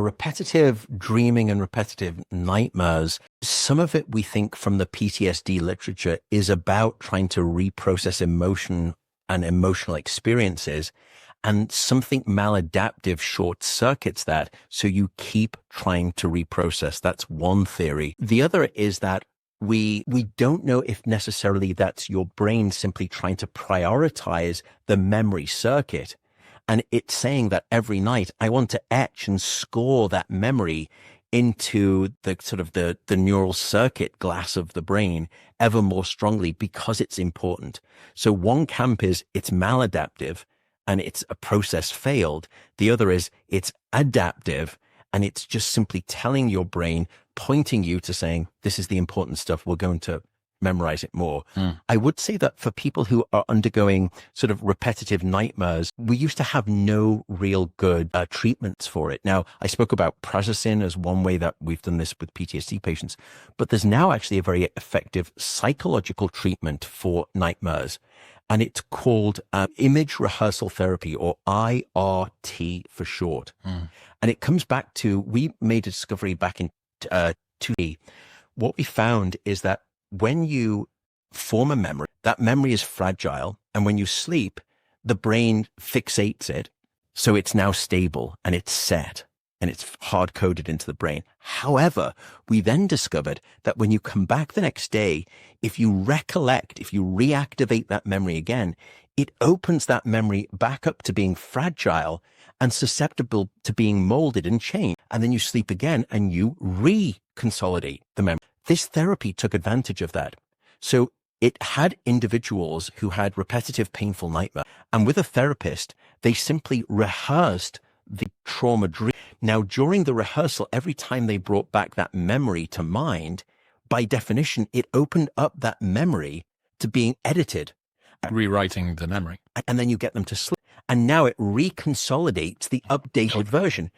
repetitive dreaming and repetitive nightmares, some of it we think from the PTSD literature is about trying to reprocess emotion and emotional experiences. And something maladaptive short circuits that. So you keep trying to reprocess. That's one theory. The other is that we don't know if necessarily that's your brain simply trying to prioritize the memory circuit. And it's saying that every night I want to etch and score that memory into the sort of the neural circuit glass of the brain ever more strongly because it's important. So one camp is it's maladaptive and it's a process failed. The other is it's adaptive and it's just simply telling your brain, pointing you to saying, this is the important stuff. We're going to memorize it more. I would say that for people who are undergoing sort of repetitive nightmares, we used to have no real good treatments for it. Now, I spoke about reprocessing as one way that we've done this with PTSD patients, but there's now actually a very effective psychological treatment for nightmares. And it's called image rehearsal therapy, or IRT for short. And it comes back to, we made a discovery back in 2D. What we found is that when you form a memory, that memory is fragile. And when you sleep, the brain fixates it. So it's now stable and it's set and it's hard coded into the brain. However, we then discovered that when you come back the next day, if you recollect, if you reactivate that memory again, it opens that memory back up to being fragile and susceptible to being molded and changed. And then you sleep again and you reconsolidate the memory. This therapy took advantage of that. So it had individuals who had repetitive, painful nightmares. And with a therapist, they simply rehearsed the trauma dream. Now, during the rehearsal, every time they brought back that memory to mind, by definition, it opened up that memory to being edited. Rewriting the memory. And then you get them to sleep. And now it reconsolidates the updated version.